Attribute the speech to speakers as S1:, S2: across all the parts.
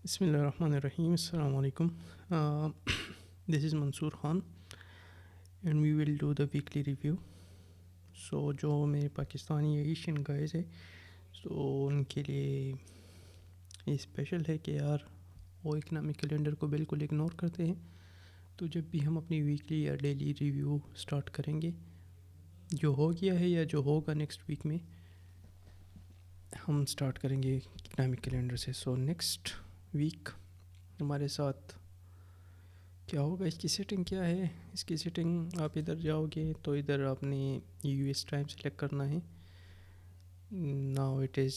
S1: Bismillahirrahmanirrahim. Assalamu alaikum. This is Mansoor Khan and we will do the weekly review. So जो मेरे पाकिस्तानी या Asian guys है तो उनके लिए ये स्पेशल है कि यार वो इकनॉमिक कैलेंडर को बिल्कुल इग्नोर करते हैं। तो जब भी हम अपनी वीकली या डेली रिव्यू स्टार्ट करेंगे, जो हो गया है या जो होगा नेक्स्ट वीक में, हम स्टार्ट करेंगे इकनॉमिक कैलेंडर से। सो नेक्स्ट वीक हमारे साथ क्या होगा, इसकी सेटिंग क्या है। इसकी सेटिंग, आप इधर जाओगे तो इधर आपने यूएस टाइम सेलेक्ट करना है। Now it is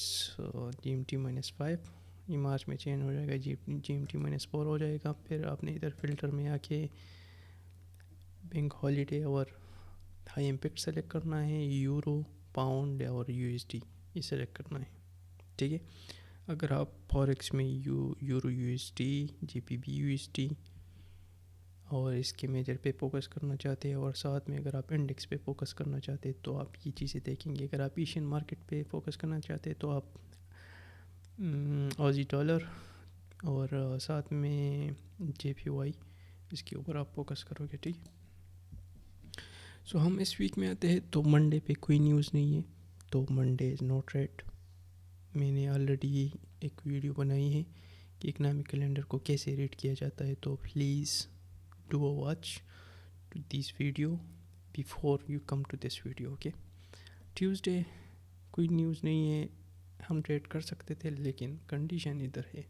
S1: GMT -5। ये मार्च में चेंज हो जाएगा, GMT -4 हो जाएगा। फिर आपने इधर फ़िल्टर में आके बैंक हॉलीडे और हाई इम्पैक्ट सेलेक्ट करना है। यूरो, पाउंड और USD ये सेलेक्ट करना है, ठीक है। अगर आप फॉरेक्स में यूरो USD, GBP USD और इसके मेजर पे फोकस करना चाहते हैं और साथ में अगर आप इंडेक्स पे फोकस करना चाहते हैं तो आप ये चीज़ें देखेंगे। अगर आप एशियन मार्केट पे फोकस करना चाहते हैं तो आप ऑजी डॉलर और साथ में JPY इसके ऊपर आप फोकस करोगे, ठीक है। सो हम इस वीक में आते हैं तो मंडे पे कोई न्यूज़ नहीं है, तो मंडे इज़ नॉट रेट। मैंने ऑलरेडी एक वीडियो बनाई है कि इकनॉमिक कैलेंडर को कैसे रेट किया जाता है, तो please do a watch to this video before you come to this video, okay। Tuesday कोई न्यूज़ नहीं है, हम ट्रेड कर सकते थे, लेकिन कंडीशन इधर है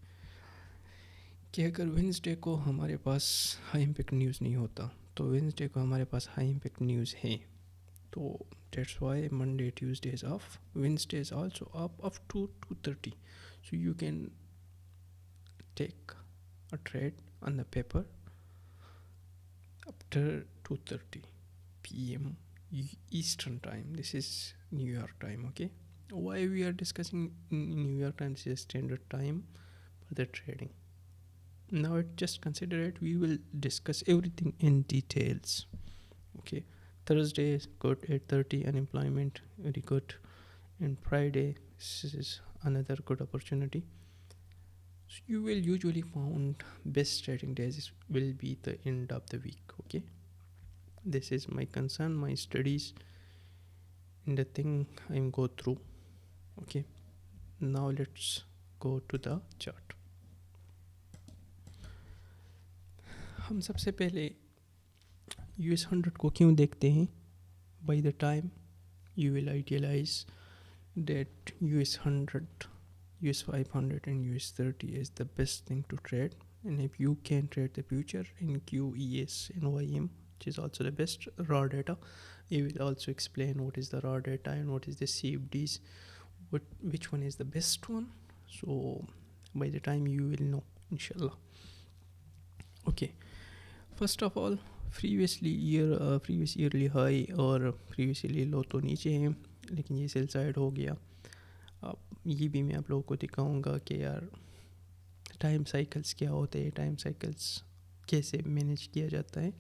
S1: कि अगर वेंसडे को हमारे पास हाई इम्पैक्ट न्यूज़ नहीं होता तो वेंसडे को हमारे पास हाई इम्पैक्ट न्यूज़ है, तो that's why Monday Tuesday is of. Wednesday is also up to 2:30, so you can take a trade on the paper after 2:30 p.m. Eastern time. This is New York time, okay। Why we are discussing New York time? This is standard time for the trading. Now just consider it, we will discuss everything in details, okay। Thursday is good, 8:30 unemployment, very good. And Friday, this is another good opportunity. So you will usually found best trading days will be the end of the week, okay। This is my concern, my studies and the thing I'm go through, okay। Now let's go to the chart। हम सबसे पहले US 100 को क्यों देखते हैं। By the time you will idealize that US 100, US 500 and US 30 is the best thing to trade, and if you can trade the future in QES and YM, which is also the best raw data, you will also explain what is the raw data and what is the CFDs, which one is the best one. So by the time you will know, inshallah, okay। First of all previous yearly high और previous yearly लो तो नीचे हैं, लेकिन ये sell side हो गया। अब ये भी मैं आप लोगों को दिखाऊंगा कि यार टाइम साइकिल्स क्या होते हैं, टाइम साइकिल्स कैसे मैनेज किया जाता है।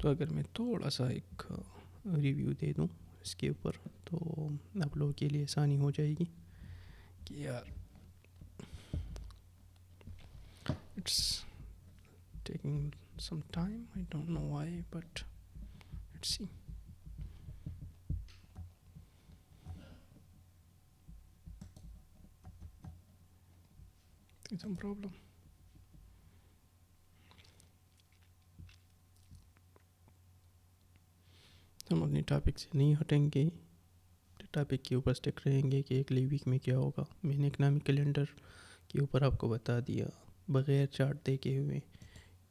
S1: तो अगर मैं थोड़ा सा एक रिव्यू दे दूं इसके ऊपर तो आप लोगों के लिए आसानी हो जाएगी कि यार it's taking some time, I don't know why, but let's see। Some problem। हम अपने टॉपिक से नहीं हटेंगे, टॉपिक के ऊपर स्टिक रहेंगे कि अगले वीक में क्या होगा। मैंने इकनॉमिक कैलेंडर के ऊपर आपको बता दिया बग़ैर चार्ट देखे हुए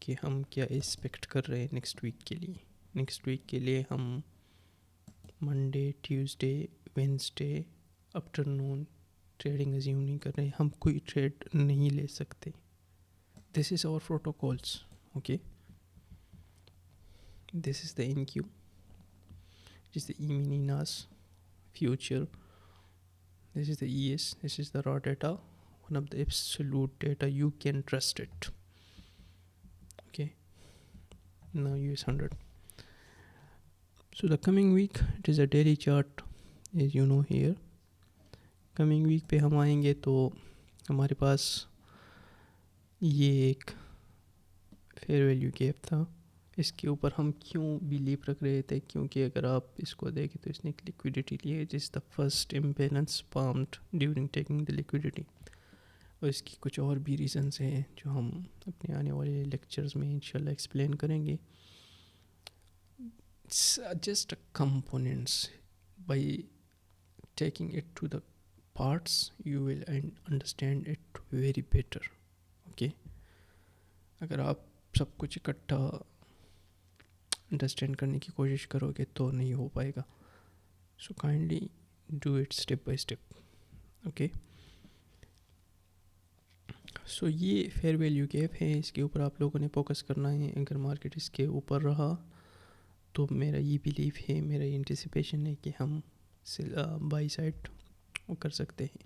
S1: कि हम क्या एक्सपेक्ट कर रहे हैं नेक्स्ट वीक के लिए। नेक्स्ट वीक के लिए हम Monday, Tuesday, Wednesday afternoon trading assume नहीं कर रहे हैं, हम कोई ट्रेड नहीं ले सकते। This is our protocols, okay. This is the NQ, this is the E-mini NAS future, this is the ES, this is the raw data, one of the absolute data, you can trust it, okay। Now US 100, so the coming week it is a daily chart, as you know here। coming week पे हम आएंगे तो हमारे पास ये एक fair value gap था। इसके ऊपर हम क्यों बिलीव रख रहे थे, क्योंकि अगर आप इसको देखें तो इसने एक लिक्विडिटी ली है, जिस the first imbalance formed during taking the liquidity. और इसकी कुछ और भी रीज़न्स हैं जो हम अपने आने वाले लेक्चर्स में इंशाल्लाह एक्सप्लेन करेंगे। It's just a components. By taking it to the parts, you will understand it very better. Okay. अगर आप सब कुछ इकट्ठा अंडरस्टैंड करने की कोशिश करोगे तो नहीं हो पाएगा। So kindly do it step by step. Okay. So ये फेयर वैल्यू गैप है, इसके ऊपर आप लोगों ने फोकस करना है। अगर मार्केट इसके ऊपर रहा तो मेरा ये बिलीव है, मेरा ये एंटिसिपेशन है कि हम बाई साइड कर सकते हैं,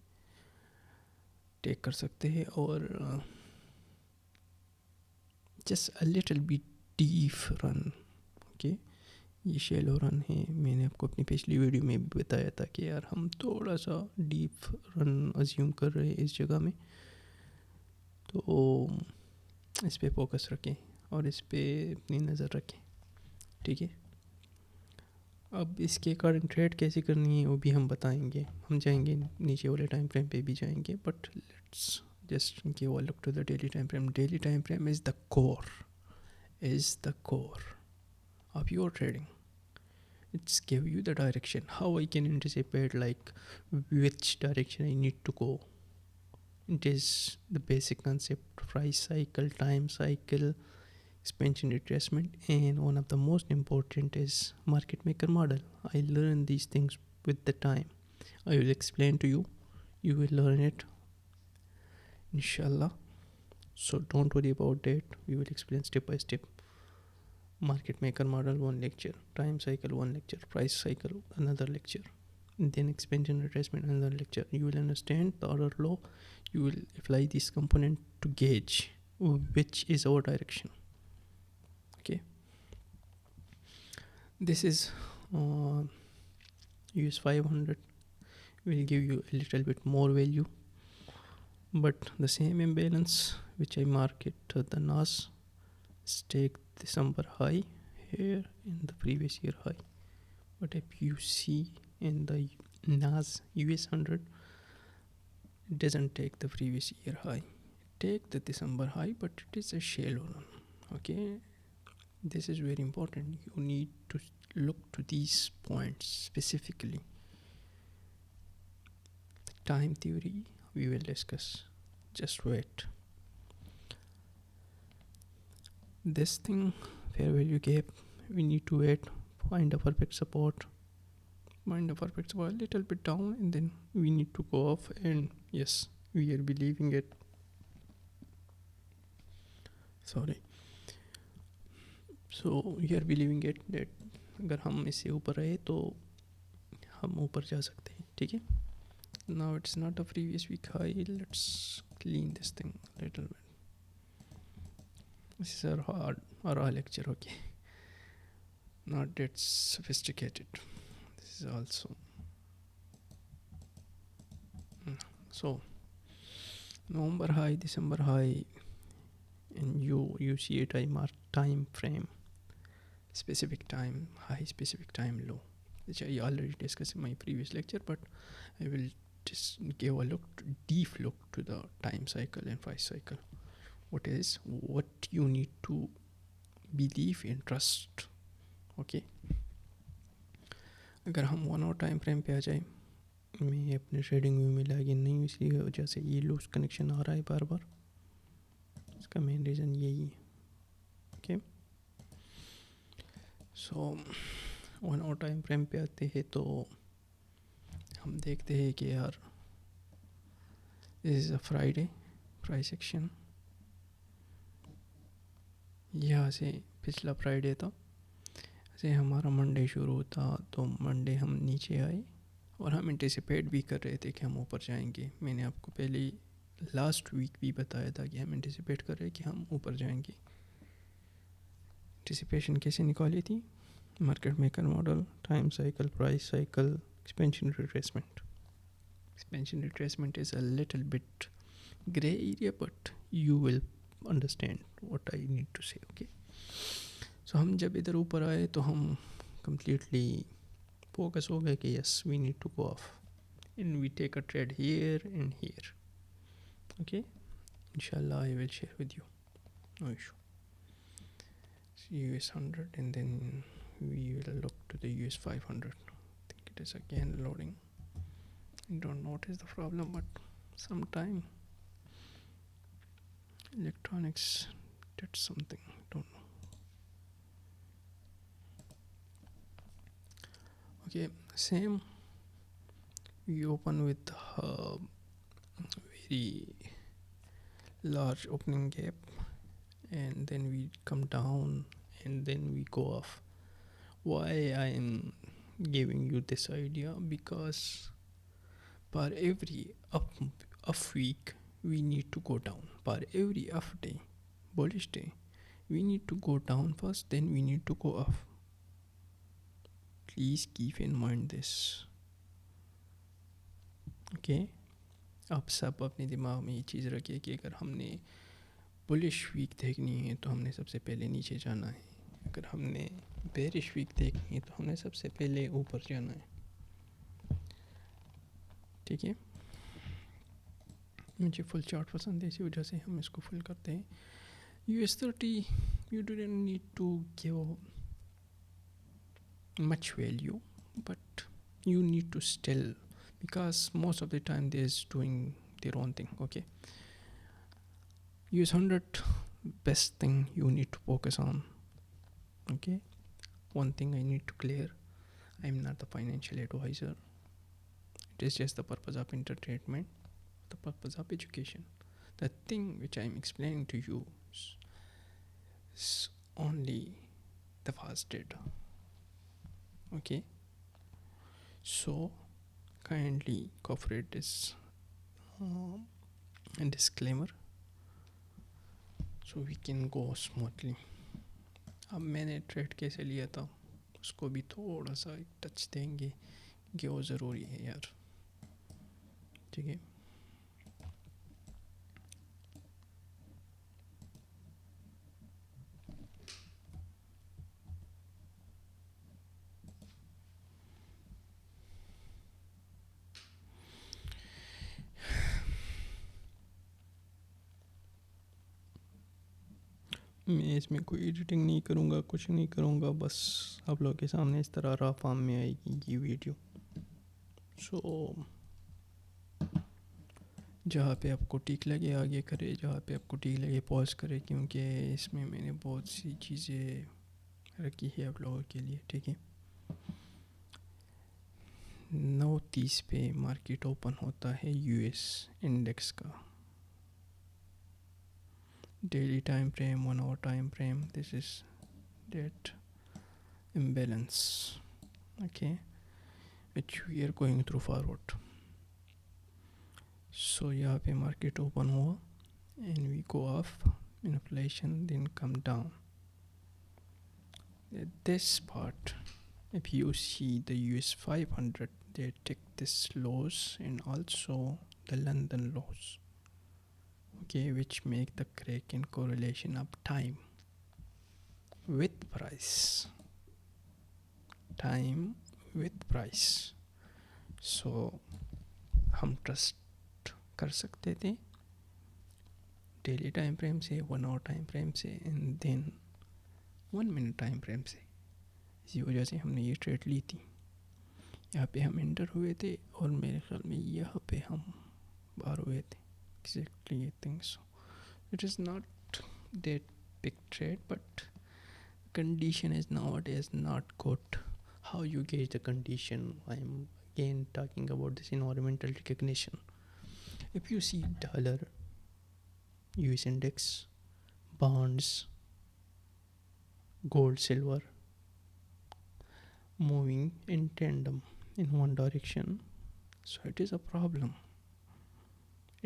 S1: टेक कर सकते हैं। और just a little bit deep run. Okay, ये शैलो रन है। मैंने आपको अपनी पिछली वीडियो में भी बताया था कि यार हम थोड़ा सा डीप रन अज्यूम कर रहे हैं इस जगह में, तो इस पे फोकस रखें और इस पे अपनी नज़र रखें। ठीक है। अब इसके अकॉर्डिंग ट्रेड कैसे करनी है वो भी हम बताएंगे। हम जाएंगे नीचे वाले टाइम फ्रेम पे भी जाएंगे, but let's just give a look to the daily time frame. Daily time frame is the core of your trading. It's give you the direction, how I can anticipate like which direction I need to go. It is the basic concept: price cycle, time cycle, expansion retracement, and one of the most important is market maker model. I learn these things with the time. I will explain to you. You will learn it inshallah. So don't worry about that. We will explain step by step. Market maker model, one lecture. Time cycle, one lecture. Price cycle, another lecture. And then expansion retracement, another lecture. You will understand the order law. You will apply this component to gauge which is our direction. Okay, this is US 500 will give you a little bit more value, but the same imbalance which I mark it the NAS take December high here in the previous year high. But if you see in the NAS US 100, it doesn't take the previous year high, it take the December high, but it is a shallow run. Okay, this is very important. You need to look to these points specifically. Time theory we will discuss, just wait. This thing, fair value gap, we need to wait, find a perfect support, find a perfect support a little bit down, and then we need to go off. And yes, we are believing it. Sorry. So we are believing it that अगर हम इससे ऊपर रहे तो हम ऊपर जा सकते हैं। ठीक है। Now it's not a previous week high. Let's clean this thing a little bit. This is our raw lecture. Okay, not that sophisticated. This is also so November high, December high, and you see a time frame, specific time high, specific time low, which I already discussed in my previous lecture, but I will just give a deep look to the time cycle and price cycle. What you need to believe and trust. Okay, अगर हम 1 hour time frame पे आ जाए, मैं अपने trading view में login नहीं हूँ, इसी वजह से ये लूज कनेक्शन आ रहा है बार बार। इसका मेन रीज़न यही है। Okay, so 1 hour time frame पे आते हैं तो हम देखते हैं कि यार this is a Friday price action. यहाँ से पिछला फ्राइडे था, से हमारा मंडे शुरू था, तो मंडे हम नीचे आए और हम एंटिसिपेट भी कर रहे थे कि हम ऊपर जाएंगे। मैंने आपको पहले लास्ट वीक भी बताया था कि हम एंटिसिपेट कर रहे कि हम ऊपर जाएंगे। एंटिसिपेशन कैसे निकाली थी? Market maker model, time cycle, price cycle, expansion retracement. Expansion retracement is a little bit gray area, but you will understand what I need to say. Okay, so हम जब इधर ऊपर आए तो हम completely focus हो गए कि yes we need to go off and we take a trade here and here. Okay, inshallah I will share with you, no issue. So US 100 and then we will look to the US 500. I think it is again loading. I don't know what is the problem, but sometime electronics did something, don't know. Okay, same, we open with very large opening gap and then we come down and then we go off. Why I am giving you this idea? Because per every up week we need to go down. Per every up day, bullish day, we need to go down first, then we need to go up. Please keep in mind this. Okay, आप सब अपने दिमाग में ये चीज़ रखिए कि अगर हमने बुलिश वीक देखनी है तो हमने सबसे पहले नीचे जाना है, अगर हमने बेरिश वीक देखनी है तो हमने सबसे पहले ऊपर जाना है. ठीक है, मुझे फुल चार्ट पसंद है, इसी वजह से हम इसको फुल करते हैं. US30 you didn't need to give much value, but you need to still, because most of the time they is doing their own thing. Okay, US 100 best thing you need to focus on. Okay, one thing I need to clear, I am not the financial advisor. It is just the purpose of entertainment, the purpose of education. The thing which I am explaining to you is only the fast data. Okay, so kindly cooperate this disclaimer so we can go smoothly. अब मैंने trade कैसे लिया था उसको भी थोड़ा सा एक टच देंगे कि वो ज़रूरी है यार. ठीक है, मैं इसमें कोई एडिटिंग नहीं करूँगा, कुछ नहीं करूँगा, बस आप लोगों के सामने इस तरह रहा फॉर्म में आएगी ये वीडियो. सो जहाँ पे आपको ठीक लगे आगे करे, जहाँ पे आपको ठीक लगे पॉज करे, क्योंकि इसमें मैंने बहुत सी चीज़ें रखी है आप लोगों के लिए. ठीक है, 9:30 पे मार्केट ओपन होता है यूएस इंडेक्स का. Daily time frame, 1 hour time frame, this is that imbalance, okay, which we are going through forward. So यहाँ पे market open हुआ and we go off, inflation then come down. This part, if you see the US 500, they take this lows and also the London lows. Okay, which make the crack in correlation of time with price. Time with price. So हम trust कर सकते थे daily time frame से, 1 hour time frame से and then 1 minute time frame से. इसी वजह से हमने ये ट्रेड ली थी. यहाँ पे हम एंटर हुए थे और मेरे ख्याल में यहाँ पे हम बाहर हुए थे. Exactly, I think so. It is not that big trade, but condition is nowadays not good. How you gauge the condition? I am again talking about this environmental recognition. If you see dollar, US index, bonds, gold, silver moving in tandem in one direction, so it is a problem.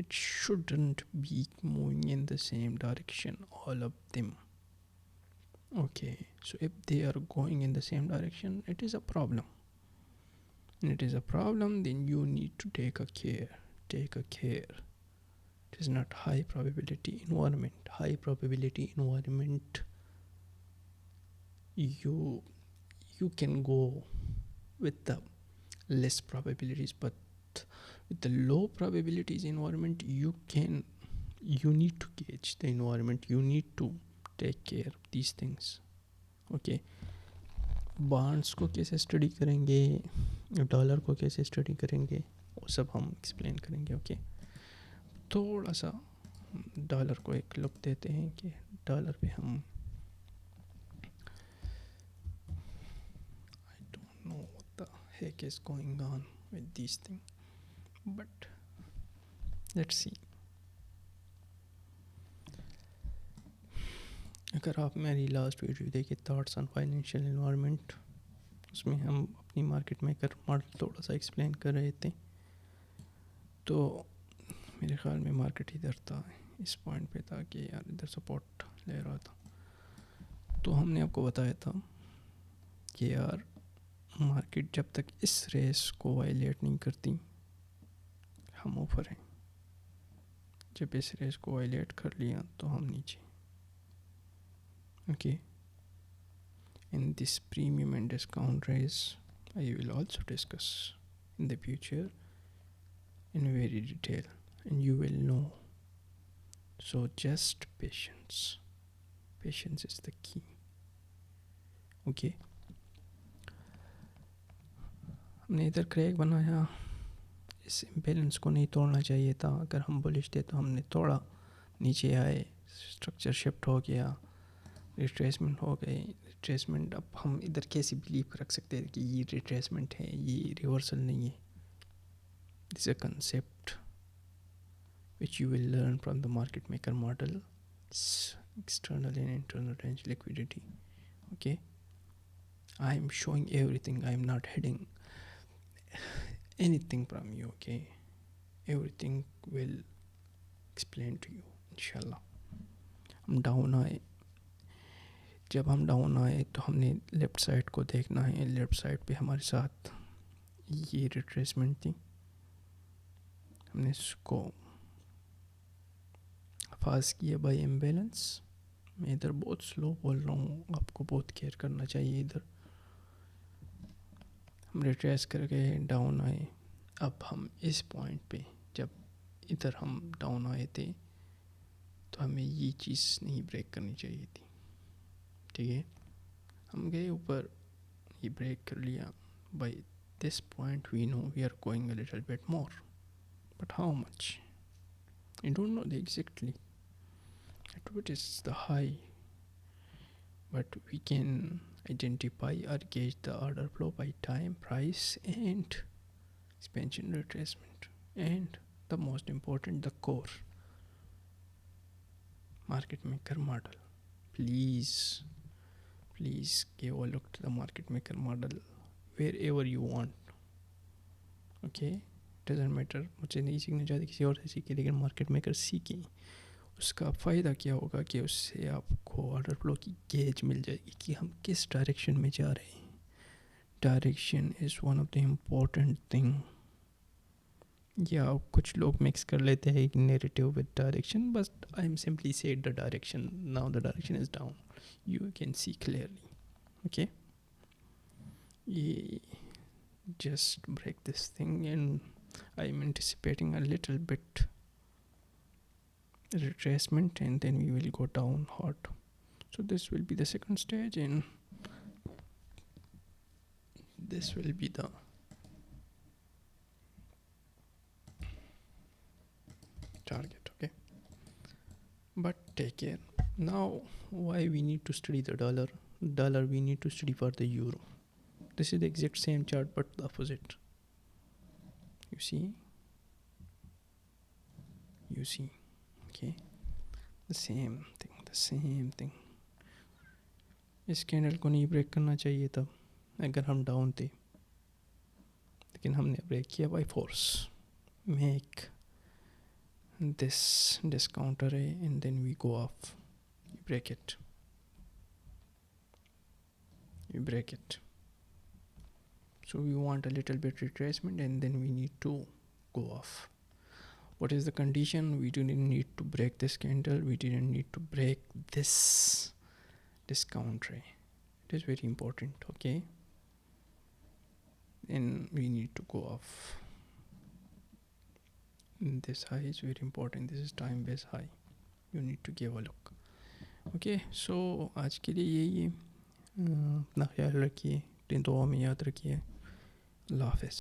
S1: It shouldn't be moving in the same direction, all of them. Okay, so if they are going in the same direction, it is a problem. And it is a problem, then you need to take a care. It It is not high probability environment. High probability environment, you can go with the less probabilities, but with the low probabilities environment, you need to gauge the environment, you need to take care of these things. Okay, bonds को कैसे study करेंगे, dollar को कैसे study करेंगे, वो सब हम explain करेंगे. ओके, थोड़ा सा डॉलर को एक लुक देते हैं कि डॉलर पे हम I don't know what the heck is going on with this thing, but let's see. अगर आप मेरी लास्ट वीडियो देखिए, थॉट्स ऑन फाइनेंशियल एनवायरनमेंट, उसमें हम अपनी मार्केट मेकर मॉडल थोड़ा सा एक्सप्लेन कर रहे थे. तो मेरे ख़्याल में मार्केट इधर था, इस पॉइंट पे था कि यार इधर सपोर्ट ले रहा था. तो हमने आपको बताया था कि यार मार्केट जब तक इस रेस को वायलेट नहीं करती, हम ऊपर हैं. जब इस रेस को वायलेट कर लिया तो हम नीचे. Okay, in this premium and discount race, I will also discuss in the future in very detail, and you will know. So just patience. Patience is the key. Okay. हमने इधर crack बनाया, इस imbalance को नहीं तोड़ना चाहिए था. अगर हम बुलिश थे तो हमने तोड़ा, नीचे आए, स्ट्रक्चर शिफ्ट हो गया, रिट्रेसमेंट हो गई. रिट्रेसमेंट, अब हम इधर कैसे बिलीव रख सकते हैं कि ये रिट्रेसमेंट है, ये रिवर्सल नहीं है. This a concept which you will learn from the market maker model, external and internal range liquidity. Okay, I am showing everything, I am not hiding anything from you. Okay, everything will explain to you इंशाल्लाह. हम down आए, जब हम down आए तो हमने left side को देखना है. लेफ़्ट साइड पे हमारे साथ ये रिट्रेसमेंट थी, हमने इसको फास्ट किया बाय इम्बैलेंस. मैं इधर बहुत स्लो बोल रहा हूँ, आपको बहुत केयर करना चाहिए. इधर हम रिट्रेस करके डाउन आए. अब हम इस पॉइंट पे, जब इधर हम डाउन आए थे, तो हमें ये चीज़ नहीं ब्रेक करनी चाहिए थी. ठीक है, हम गए ऊपर, ये ब्रेक कर लिया. By this point we know we are going a little bit more, but how much I don't know exactly at what is the high, but we can identify or gauge the order flow by time, price, and expansion retracement, and the most important, the core market maker model. Please give a look to the market maker model wherever you want. Okay, doesn't matter, मुझे नहीं सीखना चाहते किसी और से सीखे, लेकिन market maker सीखें. उसका फ़ायदा क्या होगा कि उससे आपको ऑर्डर फ्लो की गेज मिल जाएगी कि हम किस डायरेक्शन में जा रहे हैं. Direction is one of the important thing. या कुछ लोग मिक्स कर लेते हैं narrative with direction, but I am simply said the direction, now the direction is down, you can see clearly. Okay, ये just break this thing, and I'm anticipating a little bit retracement, and then we will go down hot. So this will be the second stage, and this will be the target. Okay, but take care. Now, why we need to study the dollar, we need to study for the euro. This is the exact same chart but the opposite. You see, okay, the same thing. इस candle को नहीं break करना चाहिए था अगर हम down थे, लेकिन हमने ब्रेक किया by force. Make this discounter है, and then we go off, you break it. So we want a little bit retracement, and then we need to go off. what is the condition? We didn't need to break this candle, we didn't need to break this discount ray. It is very important, okay? And we need to go off. This high is very important. This is time based high. You need to give a look. Okay, so आज के लिए यही है. अपना ख्याल रखिए, अपनी दुआ में याद रखिए. अल्लाह हाफ़िज़.